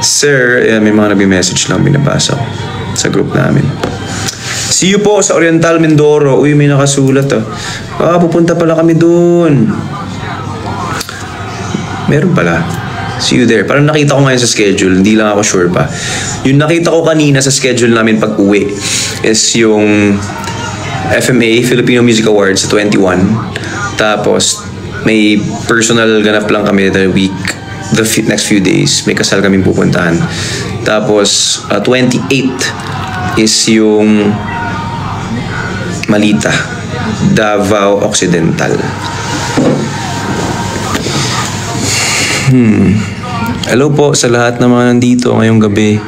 Sir, may mga nag-message lang binabasa ko sa group namin. See you po sa Oriental Mindoro. Uy, may nakasulat pupunta pala kami dun. Meron pala. See you there. Parang nakita ko ngayon sa schedule. Hindi lang ako sure pa. Yung nakita ko kanina sa schedule namin pag uwi is yung FMA, Filipino Music Awards sa 21. Tapos, may personal ganap lang kami the next few days. May kasal kaming pupuntahan. Tapos, 28 is yung Malita, Davao Occidental. Hello po sa lahat ng mga nandito ngayong gabi.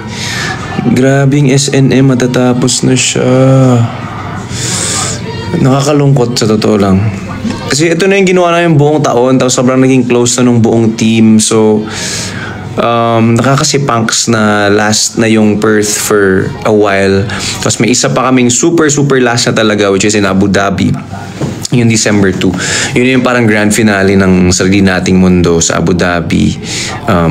Grabing SNM, matatapos na siya. Nakakalungkot sa totoo lang. Kasi ito na yung ginawa namin buong taon, tapos sobrang naging close na nung buong team. So, nakakasipunks na last na yung Perth for a while. Tapos may isa pa kaming super last na talaga, which is in Abu Dhabi. Yung December 2. Yun yung parang grand finale ng Sarili Nating Mundo sa Abu Dhabi.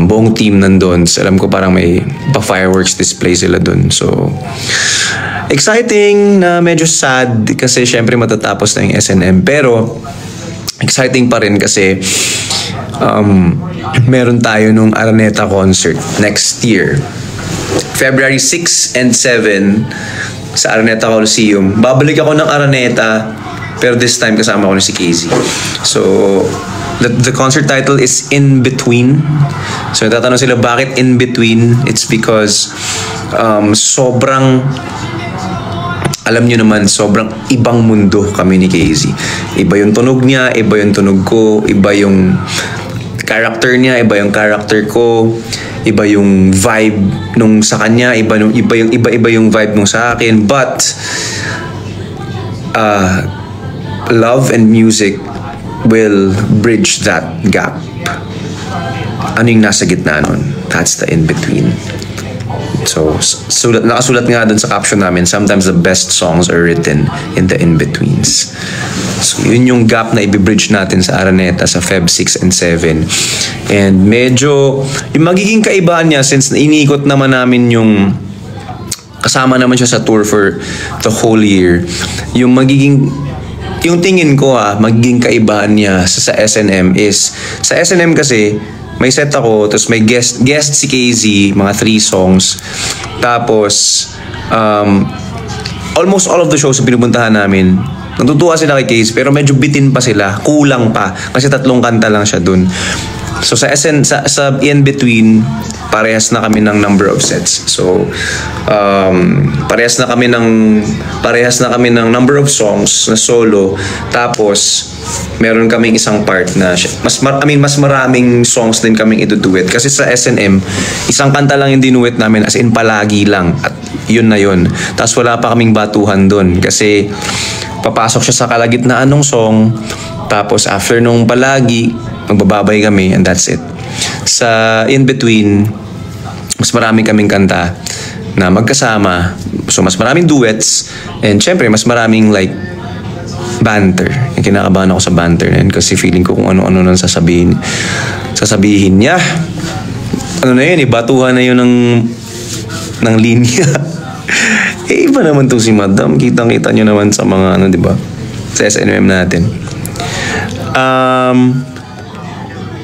Buong team nandun. So, alam ko parang may pa-fireworks display sila dun. So, exciting na medyo sad kasi syempre matatapos na yung SNM. Pero, exciting pa rin kasi meron tayo nung Araneta concert next year. February 6 and 7 sa Araneta Coliseum. Babalik ako ng Araneta pero this time kasama ko na si Casey. So, the concert title is In Between. So, tatanong sila bakit In Between? It's because sobrang, alam nyo naman, sobrang ibang mundo kami ni Casey. Iba yung tunog niya, iba yung tunog ko, iba yung character niya, iba yung character ko, iba yung vibe nung sa kanya, iba yung vibe nung sa akin. But love and music will bridge that gap. Ano yung nasa gitna nun? That's the in-between. So, nakasulat nga dun sa caption namin, sometimes the best songs are written in the in-betweens. So, yun yung gap na i-bridge natin sa Araneta sa Feb 6 and 7. And medyo, yung magiging kaibaan niya, since iniikot naman namin yung, kasama naman siya sa tour for the whole year, yung tingin ko magiging kaibahan niya sa SNM is, sa SNM kasi, may set ako, tapos may guest si KZ, mga 3 songs. Tapos, almost all of the shows na pinupuntahan namin, natutuwa sila kay KZ, pero medyo bitin pa sila, kulang pa, kasi 3 kanta lang siya dun. So sa in-between, parehas na kami ng number of sets. So, parehas na kami ng number of songs na solo. Tapos, meron kaming isang part na mas maraming songs din kaming iduduet. Kasi sa SNM, isang kanta lang yung dinuet namin, as in palagi lang. At yun na yun. Tapos wala pa kaming batuhan dun. Kasi papasok siya sa kalagitnaan ng song. Tapos after nung palagi, magbababay kami and that's it. Sa in-between, mas marami kaming kanta na magkasama. So, mas maraming duets. And syempre, mas maraming like banter. Kinakabahan ako sa banter na yun kasi feeling ko kung ano-ano nang sasabihin niya. Ano na yun, batuhan na yun ng linya. Iba naman to si Madam. Kitang-kita nyo naman sa mga di ba? Sa SNM natin.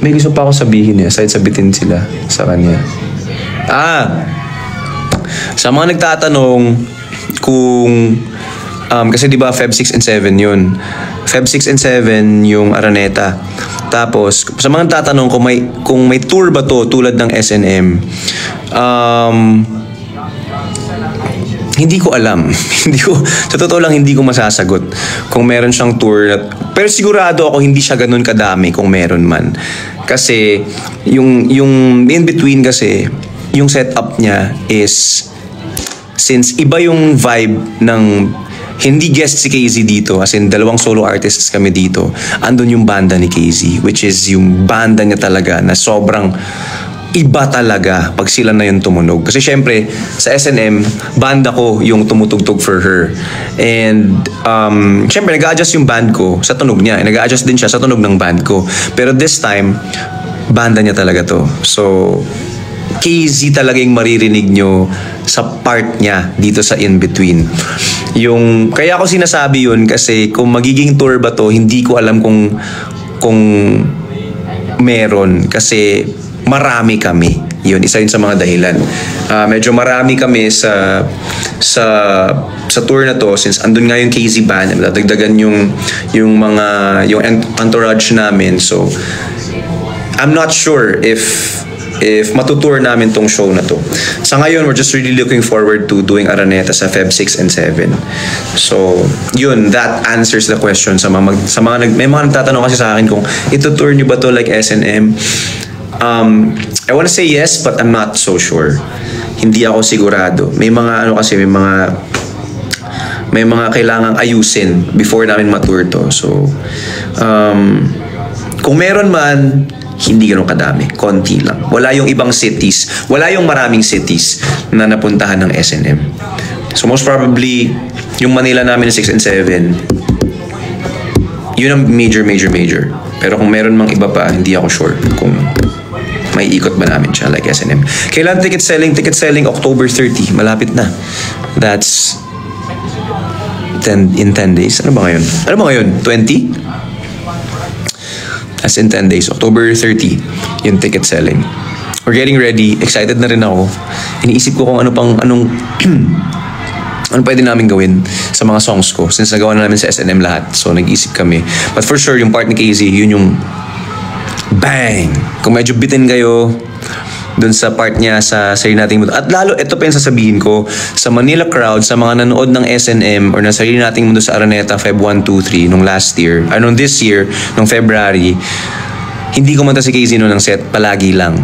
May gusto pa ako sabihin aside sabitin sila sa kanya. Sa mga nagtatanong kung kasi di ba Feb 6 and 7 yun. Feb 6 and 7 yung Araneta. Tapos sa mga nagtatanong kung may tour ba to tulad ng SNM, hindi ko alam. Sa totoo lang, hindi ko masasagot kung meron siyang tour. Pero sigurado ako hindi siya ganun kadami kung meron man. Kasi yung in-between kasi, yung setup niya is, since iba yung vibe ng, hindi guest si KZ dito, as in 2 solo artists kami dito, andun yung banda ni KZ, which is yung banda niya talaga na sobrang iba talaga pag sila na yung tumunog. Kasi syempre, sa SNM, banda ko yung tumutugtog for her. And syempre, nag-a-adjust yung band ko sa tunog niya. Nag-a-adjust din siya sa tunog ng band ko. Pero this time, banda niya talaga to. So, KZ talaga yung maririnig nyo sa part niya dito sa In Between. Yung, kaya ako sinasabi yun kasi kung magiging tour ba to, hindi ko alam kung meron kasi marami kami. Yun, isa yun sa mga dahilan. Medyo marami kami sa tour na to since andun nga yung KZ band, dadagdagan yung entourage namin. So I'm not sure if matutour namin tong show na to. Sa ngayon, we're just really looking forward to doing Araneta sa Feb 6 and 7. So, yun, that answers the question sa mga may mga nagtatanong kasi sa akin kung itutour nyo ba to like SNM? I wanna say yes, but I'm not so sure. Hindi ako sigurado. May mga may mga kailangang ayusin before namin matour to. So, kung meron man, hindi ganun kadami. Konti lang. Wala yung ibang cities. Wala yung maraming cities na napuntahan ng SNM. So most probably, yung Manila namin na 6 and 7, yun ang major. Pero kung meron mang iba pa, hindi ako sure kung may ikot ba namin siya like SNM. Kailan ticket selling? Ticket selling October 30. Malapit na. That's in 10 days. Ano ba ngayon? 20? As in 10 days. October 30, yung ticket selling. We're getting ready. Excited na rin ako. Iniisip ko kung anong pwede namin gawin sa mga songs ko since nagawa na namin sa SNM lahat. So, nag-iisip kami. But for sure, yung part ni KZ, yun yung bang! Kung medyo bitin kayo dun sa part niya sa Sarili Nating Mundo. At lalo, ito pa yung sasabihin ko, sa Manila crowd, sa mga nanood ng SNM or ng Sarili Nating Mundo sa Araneta, Feb 1, 2, 3, nung last year, nung this year, nung February, hindi kumanta si KZ noon ng set, palagi lang.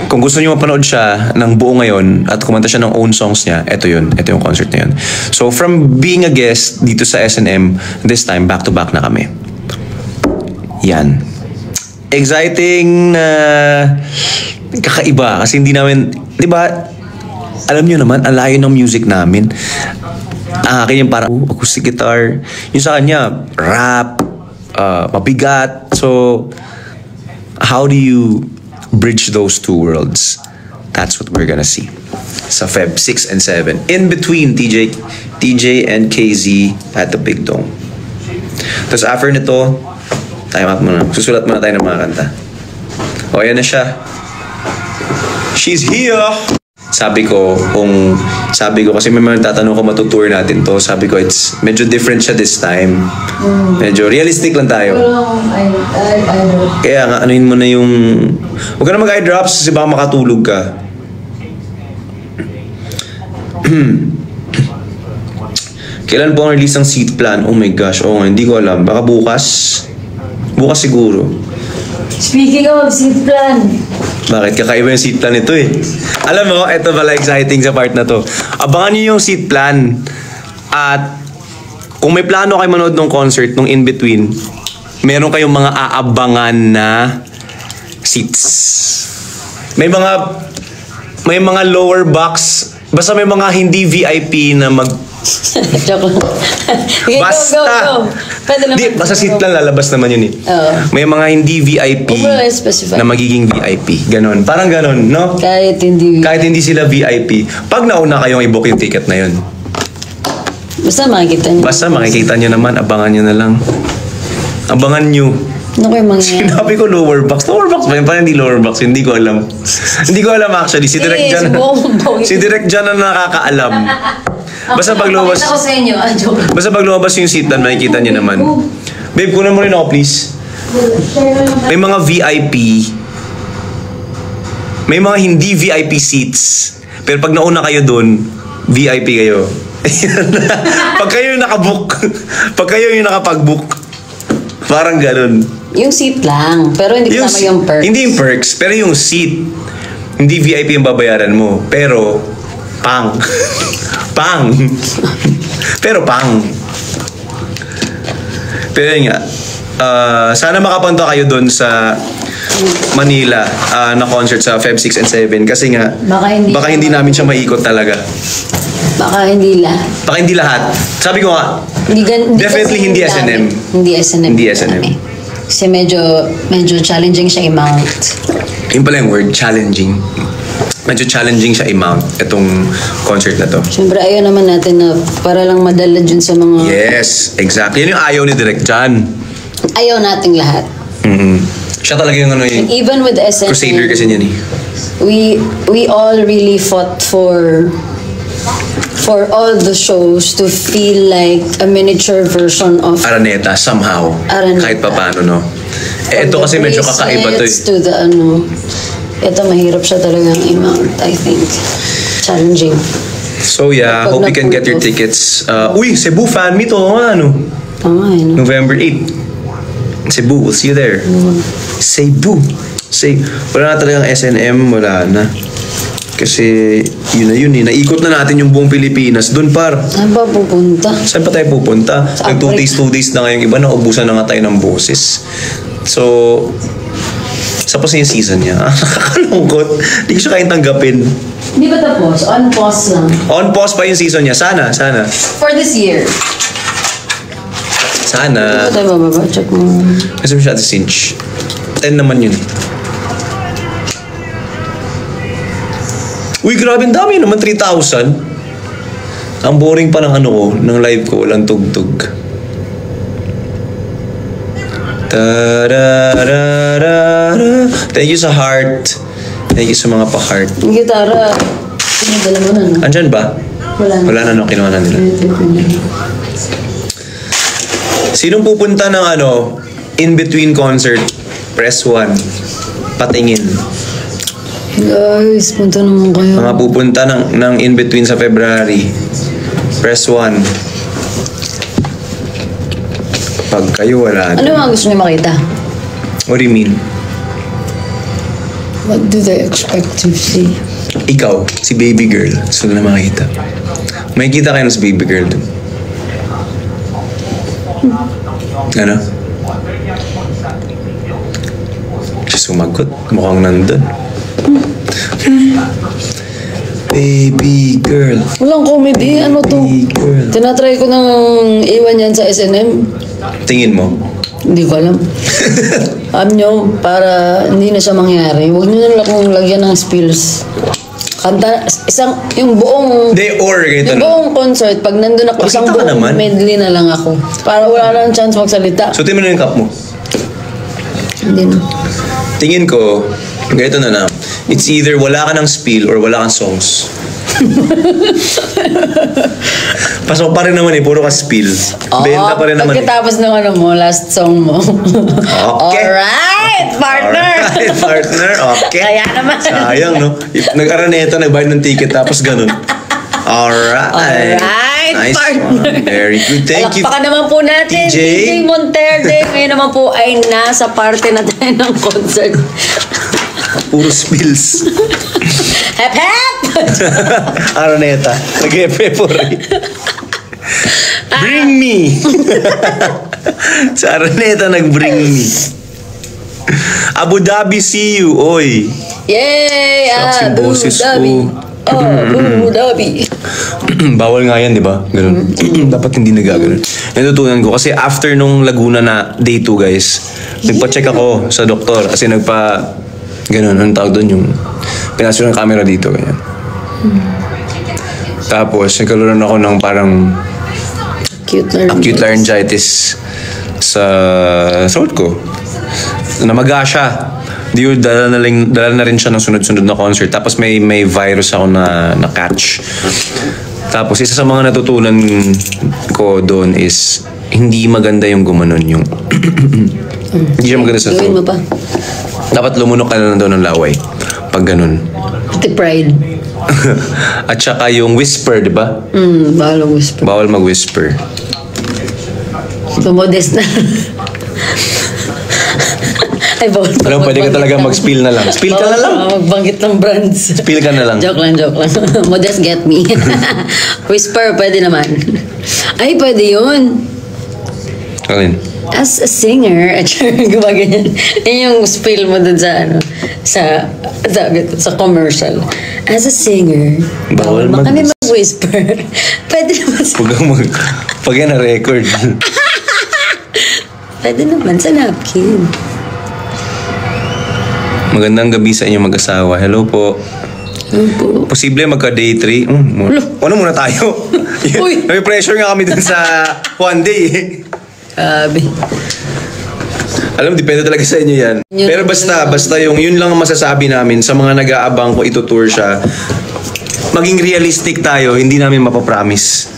Kung gusto niyo mapanood siya ng buo ngayon at kumanta siya ng own songs niya, ito yun. Ito yung concert na yun. So, from being a guest dito sa SNM, this time, back-to-back na kami. Yan. Exciting na kakaiba kasi hindi namin, di ba, alam nyo naman, ang layo ng music namin. Ang akin yung parang acoustic guitar, yung sa kanya, rap, mabigat. So, how do you bridge those two worlds? That's what we're gonna see sa Feb 6 and 7. In between TJ and KZ at the Big Dome. Tapos after nito, time out muna. Susulat muna tayo ng mga kanta. O, ayan na siya. She's here! Sabi ko kasi may mga tatanong ko matutour natin to. Sabi ko, it's medyo different siya this time. Medyo realistic lang tayo. Kaya nga, anuin mo na yung... Huwag ka na mag-eye drops kasi baka makatulog ka. Kailan po ang release ng seat plan? Oh my gosh, hindi ko alam. Baka bukas. Bukas siguro. Speaking of seat plan. Bakit? Kakaiba yung seat plan ito eh. Alam mo, ito pala exciting sa part na to. Abangan nyo yung seat plan. At kung may plano kayo manood ng concert, nung in between, meron kayong mga aabangan na seats. May mga lower box. Basta may mga hindi VIP na Joke lang. Okay, basta. Go. Pwede naman. Di, basta seat lang lalabas naman yun eh. May mga hindi VIP na magiging VIP. Ganon. Parang ganon, no? Kahit hindi sila VIP. Pag nauna kayong i-book yung ticket na yun. Basta makikita nyo naman. Abangan nyo na lang. Abangan nyo. Ano kayo mangyayari? Sinabi ko lower box. Lower box ba yun? Parang hindi lower box. Hindi ko alam. Hindi ko alam actually. Si Direk Jan na nakakaalam. Basta pag lumabas... Pakita ko sa inyo. Joke. Basta pag lumabas yung seat plan, makikita niyo naman. Babe, kunan mo rin ako, please. May mga VIP. May mga hindi VIP seats. Pero pag nauna kayo dun, VIP kayo. Pag kayo yung nakabook. Pag kayo yung nakapag-book. Parang ganun. Yung seat lang. Pero hindi kasama yung perks. Hindi yung perks, pero yung seat. Hindi VIP yung babayaran mo. Pero, pang. Pang. Pero pang. Pero yun nga. Sana makapunta kayo doon sa Manila na concert sa Feb 6 and 7 kasi nga baka hindi namin siya maikot talaga. Baka hindi lahat. Baka hindi lahat. Sabi ko nga, definitely hindi SNM. Hindi SNM. Hindi SNM. Kasi medyo challenging siya i-mount. Yun pala yung word, challenging. Medyo challenging siya i-mount itong concert na to. Siyempre, ayaw naman natin na para lang madala dun sa mga... Yes, exactly. Yan yung ayaw ni Direk Jan. Ayaw nating lahat. Siya talaga yung ano yung Even with SNM, crusader kasi niyan eh. we all really fought for all the shows to feel like a miniature version of Araneta, somehow. Araneta. Kahit pa paano, no? Eh, ito the kasi medyo kakaiba to eh. bracelets to the ito mahirap siya talagang i-mount, I think. Challenging. So yeah, Pag hope you can get your na-pull off. tickets. Uy, Cebu fan meet oh, ano? Tama eh, no? November 8. Cebu, we'll see you there. Cebu. Wala na talagang SNM, wala na. Kasi yun na yun eh. Naikot na natin yung buong Pilipinas. Doon par. Saan ba pupunta? Saan pa tayo pupunta? Sa Nag 2 days na ngayong iba. Naubusan na nga tayo ng boses. So, tapos na yung season niya. Nakakalungkot. Hindi ko siya kayang tanggapin. Di ba tapos? On pause lang. On pause pa yung season niya. Sana. For this year. Sana. Di ba tayo bababa? Check mo. Kasi masyado cinch. 10 naman yun. Uy, grabe ang dami naman. 3,000. Ang boring pa ng ano ko, ng live ko. Walang tugtog. Ta-da-da-da. Thank you sa heart. Thank you sa mga pa-heart. Yung gitara, pinadala mo na, no? Andyan ba? Wala na. Wala na, no? Kinuha na nila. Sinong pupunta ng ano, in-between concert? Press 1. Patingin. Guys, punta naman kayo. Mga pupunta ng in-between sa February. Press 1. Pag kayo wala. Ano mga gusto niyo makita? What do you mean? What do they expect to see? Ikaw, si baby girl. Gusto na makita. May kita kayo na si baby girl dun. Ano? Siya sumagot. Mukhang nandun. Baby girl. Walang comedy. Ano to? Baby girl. Tinatry ko nang iwan yan sa SNM. Tingin mo? Hindi ko alam. Alam nyo, para hindi na siya mangyari, huwag nyo na lang akong lagyan ng spills. Kanta, yung buong, They or ganito yung na. buong concert, pag nandun ako, Pakita isang ka buong naman. medley na lang ako. Para wala nang chance magsalita. Suotin mo na yung cup mo. Hindi na. Tingin ko, ganito na lang. It's either wala ka ng spill or wala kang songs. Pasok pa rin naman eh, puro ka spill. Benta pa rin naman eh. Pagkatapos ng ano mo, last song mo. Okay. Alright, partner! Alright, partner. Okay. Kaya naman. Sayang, no? Nag-araneta, nagbayad ng ticket, tapos ganun. Alright. Alright, Nice partner. one. Very good. Thank you. Palakpakan naman po natin, TJ. TJ Monterde. Ngayon naman po ay nasa parte na tayo ng concert. Puro spills. Hep hep! Araneta. Nag-e-pepore. Bring me! Sa Araneta, nag-bring me. Abu Dhabi, see you. Oy. Yay! Shucks, yung Abu boses ko. Dhabi. Abu Dhabi. Bawal nga yan, di ba? Ganun. Dapat hindi nagaganon. Natutunan ko. Kasi after nung Laguna na day 2, guys, nagpa-check ako sa doktor. Kasi ganun, anong tawag doon yung pinasok ng camera dito, ganyan. Tapos, nagkaroon ako ng parang acute laryngitis sa throat ko. Namaga siya. Dala na rin siya ng sunod-sunod na concert. Tapos may virus ako na catch. Tapos isa sa mga natutunan ko doon is hindi maganda yung gumanon yung hindi siya maganda sa Gawin mo throat. pa. Dapat lumunok ka na doon ng laway. Pag ganun. Pati pride. At saka yung whisper, di ba? Bawal ang whisper. Bawal mag-whisper. So, modest na. Ay, bawal pa. Alam, pwede ka talaga mag-spill na lang. Spill ka na lang. Magbanggit ng brands. Spill ka na lang. Joke lang. Modest get me. Whisper, pwede naman. Ay, pwede yun. Alin? As a singer, at gumaganyan. Yan yung spill mo dun sa commercial. As a singer, Bawal bawal kami mag-whisper. Pwede naman sa... Pag yan na-record. Pwede naman sa napkin. Magandang gabi sa inyo mag-asawa. Hello po. Opo. Posible magka-day 3. Ano muna tayo? Uy! May pressure nga kami dun sa one day eh. Sabi. Alam, depende talaga sa inyo yan. Yun. Pero basta yun lang ang masasabi namin sa mga nag-aabang ko ito-tour siya. Maging realistic tayo, hindi namin mapapromise.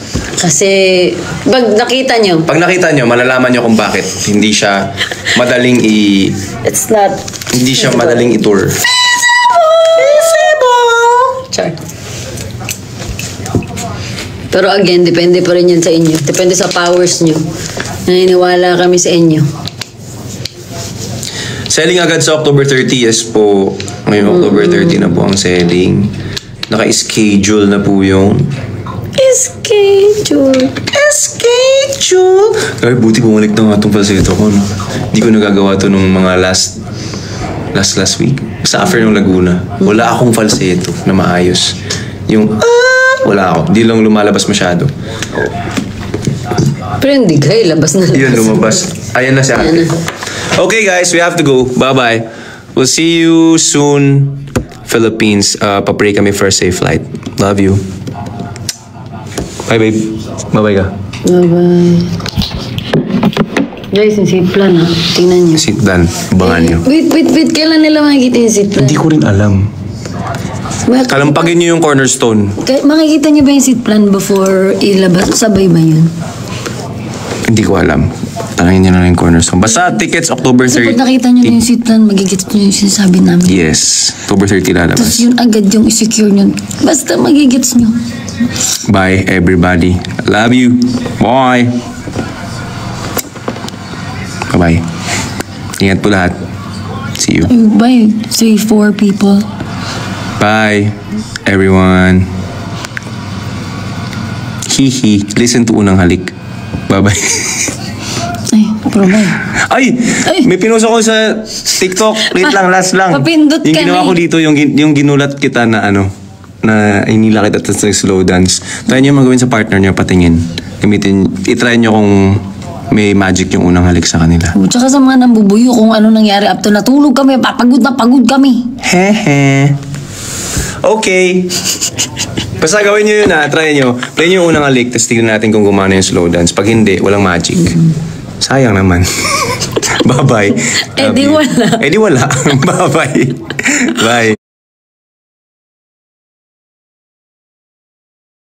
Kasi, pag nakita nyo, Pag nakita nyo, malalaman nyo kung bakit hindi siya madaling it's not... hindi siya madaling i-tour. Char. Pero again, depende pa rin yan sa inyo. Depende sa powers nyo. Naniniwala kami sa inyo. Selling agad sa October 30 yes po. Ngayong October 30 na po ang selling. Naka-schedule na po yung Schedule. Ay, buti bumalik na nga itong falsetto ko, no? Hindi ko nagagawa to nung mga last week. Sa after ng Laguna. Wala akong falsetto na maayos. Yung, wala ako. Hindi lang lumalabas masyado. Pero hindi kayo, labas na. Yun, lumabas. Ayan na siya. Ayan na. Okay, guys, we have to go. Bye-bye. We'll see you soon, Philippines. Papray kami for a safe flight. Love you. Bye, babe. Bye-bye ka. Bye-bye. Guys, yung seat plan ha. Tingnan nyo. Sit down. Abangan nyo. Wait. Kailan nila makikita yung seat plan? Hindi ko rin alam. Kalampagin nyo yung cornerstone. Makikita nyo ba yung seat plan before ilabas? Sabay ba yun? Hindi ko alam. Tanangin nyo na lang yung cornerstone. Basta tickets October Kasi 30. pag nakita nyo na yung seat plan, magigits nyo yung sinasabi namin. Yes. October 30 lalabas. Tapos yun agad yung isecure nyo. Basta magigits nyo. Bye, everybody. Love you. Bye. Bye-bye. Ingat po lahat. See you. Bye. Say 4 people. Bye, everyone. Hihi. Listen to Unang Halik. Bye-bye. Ay, pero bye. Ay! May pinuso ko sa TikTok. Wait lang, last lang. Papindot yung ka ginawa na ko dito, yung ginulat kita na na inila kita tapos slow dance. Try nyo magawin sa partner nyo, patingin. I-try nyo kung may magic yung Unang Halik sa kanila. Tsaka sa mga nambubuyo kung ano nangyari up to natulog kami, papagod na pagod kami. Hehe. Okay. Basta gawin nyo yun try nyo. Play nyo yung Unang Halik, tapos tignan natin kung gumana yung slow dance. Pag hindi, walang magic. Sayang naman. Bye-bye. Eh di wala. Eh di wala. Bye-bye. Bye.